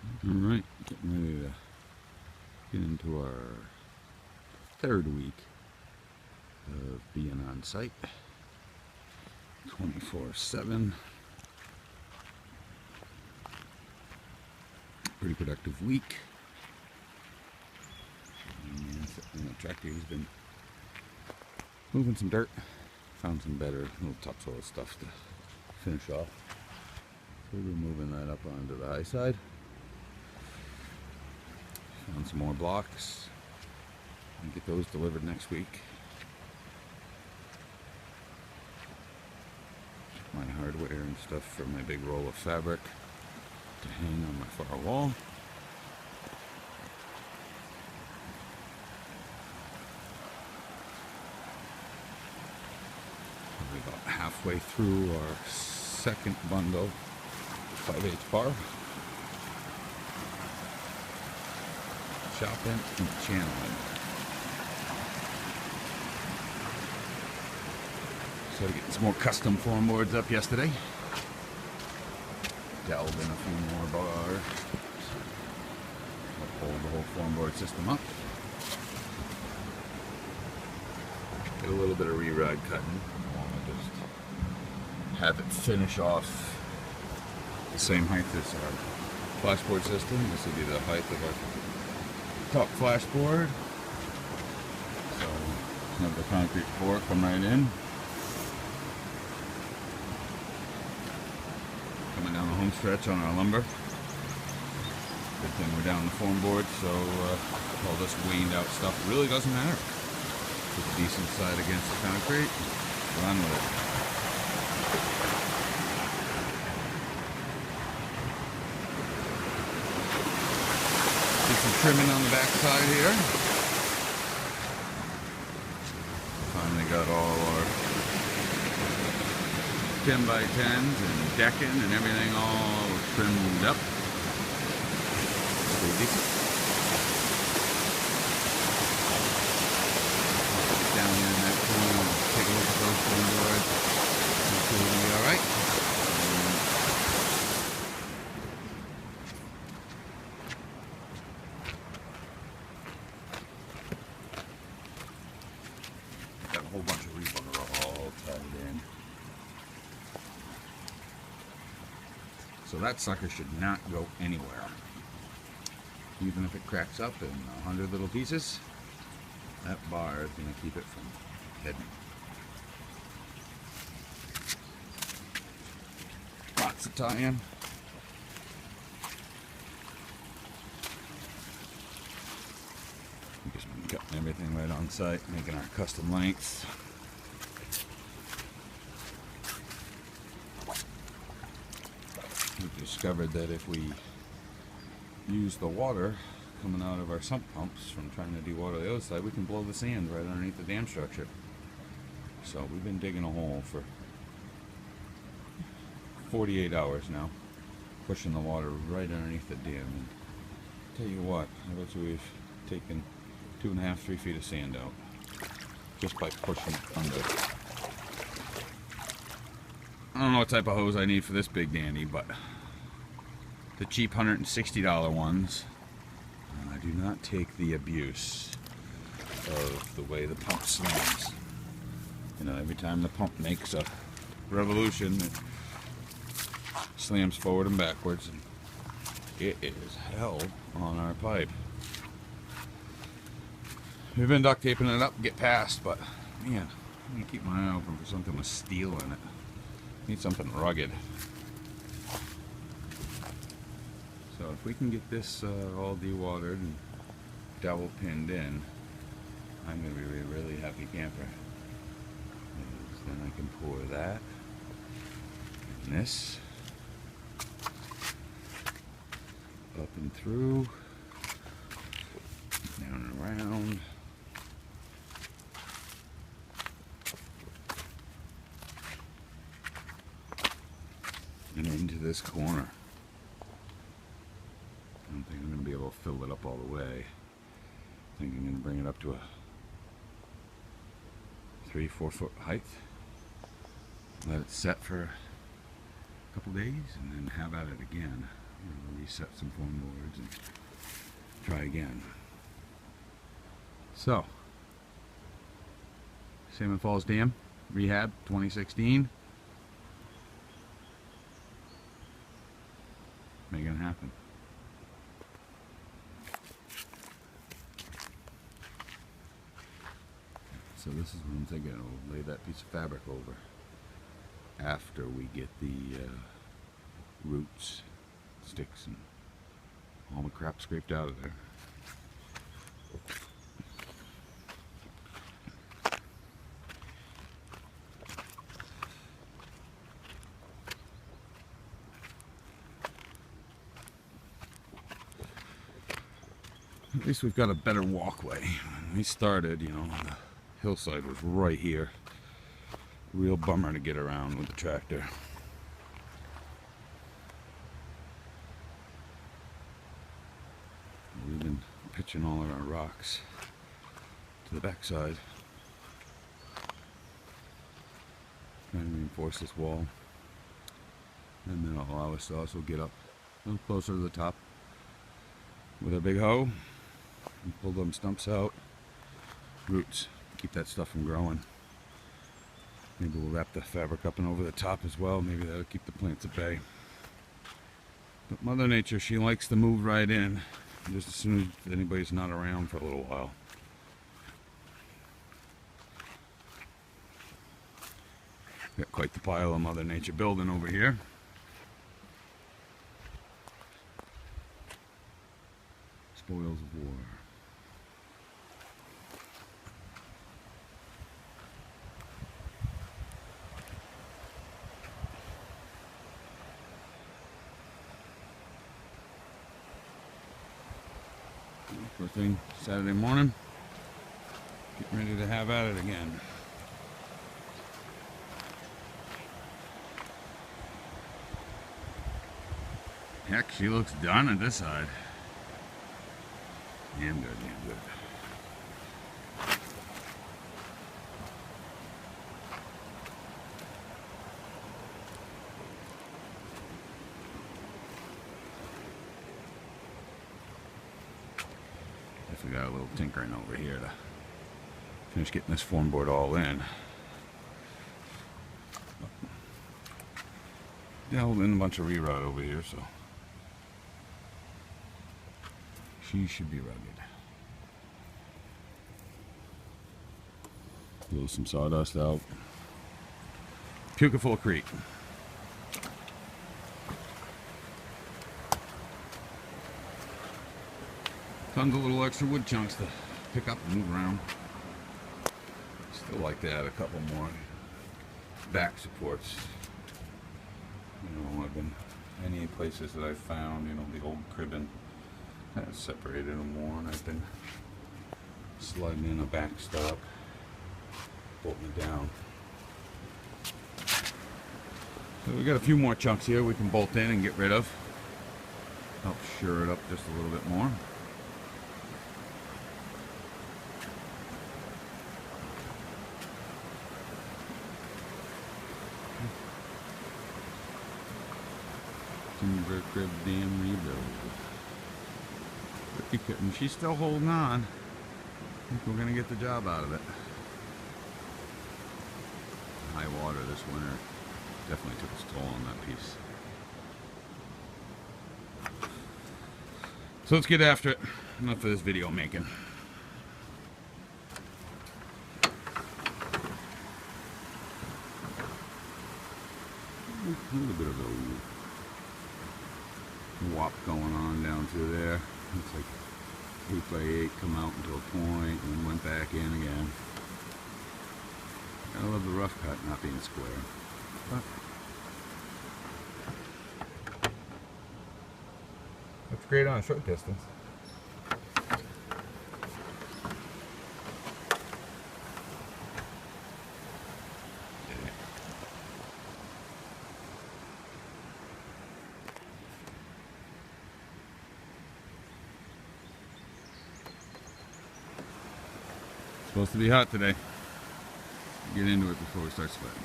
Alright, getting ready to get into our third week of being on site 24/7. Pretty productive week. And the tractor's been moving some dirt. Found some better little topsoil stuff to finish off. So we're moving that up onto the high side. Found some more blocks and get those delivered next week. My hardware and stuff for my big roll of fabric to hang on my far wall. Probably about halfway through our second bundle, 5/8 bar. Chopping and channeling. So to get some more custom form boards up yesterday. Delved in a few more bars. I'll pull the whole form board system up. Get a little bit of re-rod cutting. I want to just have it finish off the same height as our flashboard system. This will be the height of our top flashboard. So have the concrete pour come right in. Coming down the home stretch on our lumber. Good thing we're down the form board, so all this waned out stuff really doesn't matter. Put a decent side against the concrete, run with it. Some trimming on the back side here. Finally got all our 10x10s and decking and everything all trimmed up. Pretty decent. Get down here in that corner and take a look at those foam boards. Hopefully it'll be alright. Whole bunch of rebar all tied in. So that sucker should not go anywhere. Even if it cracks up in 100 little pieces, that bar is going to keep it from heading. Lots of tie-in. Just been cutting everything right on site, making our custom lengths. We've discovered that if we use the water coming out of our sump pumps from trying to dewater the other side, we can blow the sand right underneath the dam structure. So we've been digging a hole for 48 hours now, pushing the water right underneath the dam. And tell you what, I bet you we've taken 2.5 to 3 feet of sand out just by pushing under. I don't know what type of hose I need for this big dandy, but the cheap $160 ones. I do not take the abuse of the way the pump slams. You know, every time the pump makes a revolution, it slams forward and backwards, and it is hell on our pipe. We've been duct taping it up, get past, but man, I'm gonna keep my eye open for something with steel in it. Need something rugged. So if we can get this all dewatered and dowel pinned in, I'm gonna be a really happy camper. Because then I can pour that and this up and through, down and around. And into this corner. I don't think I'm going to be able to fill it up all the way. I think I'm going to bring it up to a 3-4 foot height. Let it set for a couple days and then have at it again. reset some foam boards and try again. So, Salmon Falls Dam rehab 2016. Making it happen. So this is what I'm thinking. We'll lay that piece of fabric over after we get the roots, sticks, and all the crap scraped out of there. At least we've got a better walkway. When we started, you know, the hillside was right here. Real bummer to get around with the tractor. We've been pitching all of our rocks to the backside. Trying to reinforce this wall. And then it'll allow us to also get up a little closer to the top with our big hoe. And pull them stumps out, roots, keep that stuff from growing. Maybe we'll wrap the fabric up and over the top as well. Maybe that'll keep the plants at bay. But Mother Nature, she likes to move right in just as soon as anybody's not around for a little while. Got quite the pile of Mother Nature building over here. Spoils of war. First thing Saturday morning, getting ready to have at it again. Heck, she looks done at this side. Damn good, damn good. Guess we got a little tinkering over here to finish getting this form board all in. Delved in a bunch of rerod over here, so she should be rugged. Blow some sawdust out. Puke full of crete. Tons of little extra wood chunks to pick up and move around. Still like to add a couple more back supports. You know, I've been any places that I've found, you know, the old cribbing has separated them more, and I've been sliding in a backstop, bolting it down. So we got a few more chunks here we can bolt in and get rid of. Help sure it up just a little bit more. Timber crib dam rebuild. And she's still holding on. I think we're gonna get the job out of it. High water this winter definitely took its toll on that piece. So let's get after it. Enough of this video making. A little bit of a wop going on down through there. It's like 8 by 8 come out into a point and then went back in again. I love the rough cut not being square. But looks great on a short distance. Supposed to be hot today. Get into it before we start sweating.